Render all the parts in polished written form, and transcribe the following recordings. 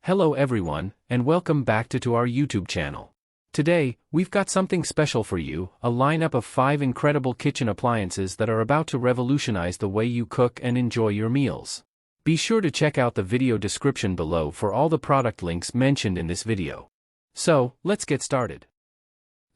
Hello everyone, and welcome back to our YouTube channel. Today, we've got something special for you, a lineup of 5 incredible kitchen appliances that are about to revolutionize the way you cook and enjoy your meals. Be sure to check out the video description below for all the product links mentioned in this video. So, let's get started.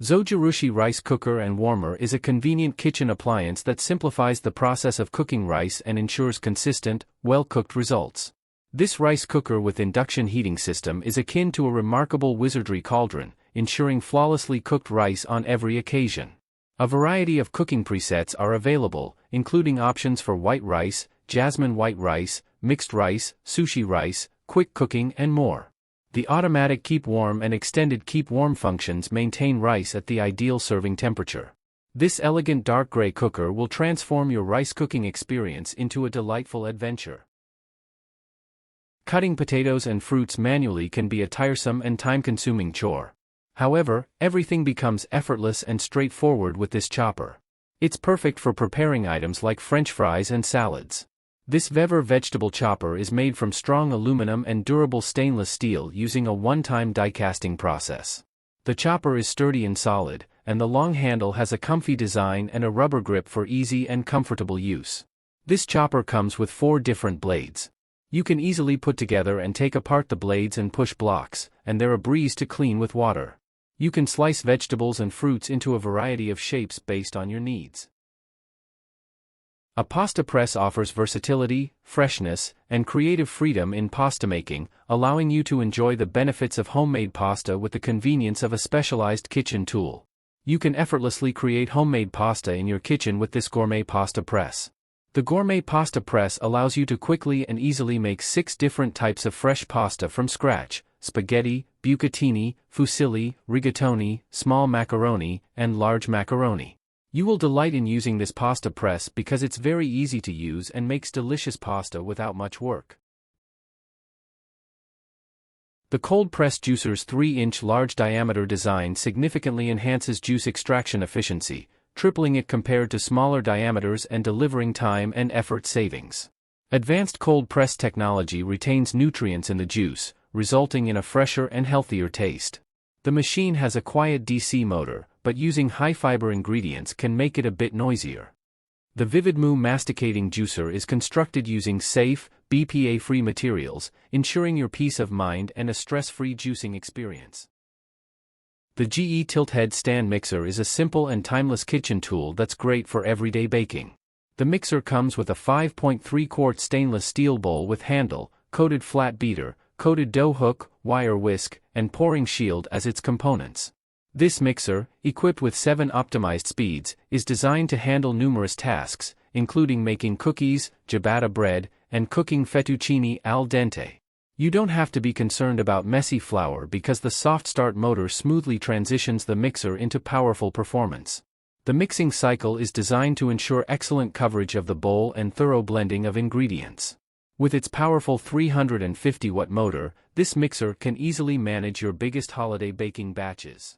Zojirushi Rice Cooker and Warmer is a convenient kitchen appliance that simplifies the process of cooking rice and ensures consistent, well-cooked results. This rice cooker with induction heating system is akin to a remarkable wizardry cauldron, ensuring flawlessly cooked rice on every occasion. A variety of cooking presets are available, including options for white rice, jasmine white rice, mixed rice, sushi rice, quick cooking, and more. The automatic keep warm and extended keep warm functions maintain rice at the ideal serving temperature. This elegant dark gray cooker will transform your rice cooking experience into a delightful adventure. Cutting potatoes and fruits manually can be a tiresome and time-consuming chore. However, everything becomes effortless and straightforward with this chopper. It's perfect for preparing items like French fries and salads. This Vever vegetable chopper is made from strong aluminum and durable stainless steel using a one-time die casting process. The chopper is sturdy and solid, and the long handle has a comfy design and a rubber grip for easy and comfortable use. This chopper comes with 4 different blades. You can easily put together and take apart the blades and push blocks, and they're a breeze to clean with water. You can slice vegetables and fruits into a variety of shapes based on your needs. A pasta press offers versatility, freshness, and creative freedom in pasta making, allowing you to enjoy the benefits of homemade pasta with the convenience of a specialized kitchen tool. You can effortlessly create homemade pasta in your kitchen with this gourmet pasta press. The gourmet pasta press allows you to quickly and easily make 6 different types of fresh pasta from scratch: spaghetti, bucatini, fusilli, rigatoni, small macaroni, and large macaroni. You will delight in using this pasta press because it's very easy to use and makes delicious pasta without much work. The cold press juicer's 3-inch large diameter design significantly enhances juice extraction efficiency, tripling it compared to smaller diameters and delivering time and effort savings. Advanced cold press technology retains nutrients in the juice, resulting in a fresher and healthier taste. The machine has a quiet DC motor, but using high-fiber ingredients can make it a bit noisier. The Vividmoo masticating juicer is constructed using safe, BPA-free materials, ensuring your peace of mind and a stress-free juicing experience. The GE Tilt Head Stand Mixer is a simple and timeless kitchen tool that's great for everyday baking. The mixer comes with a 5.3-quart stainless steel bowl with handle, coated flat beater, coated dough hook, wire whisk, and pouring shield as its components. This mixer, equipped with 7 optimized speeds, is designed to handle numerous tasks, including making cookies, ciabatta bread, and cooking fettuccine al dente. You don't have to be concerned about messy flour because the soft start motor smoothly transitions the mixer into powerful performance. The mixing cycle is designed to ensure excellent coverage of the bowl and thorough blending of ingredients. With its powerful 350-watt motor, this mixer can easily manage your biggest holiday baking batches.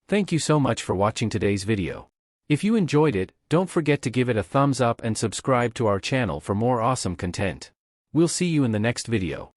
Thank you so much for watching today's video. If you enjoyed it, don't forget to give it a thumbs up and subscribe to our channel for more awesome content. We'll see you in the next video.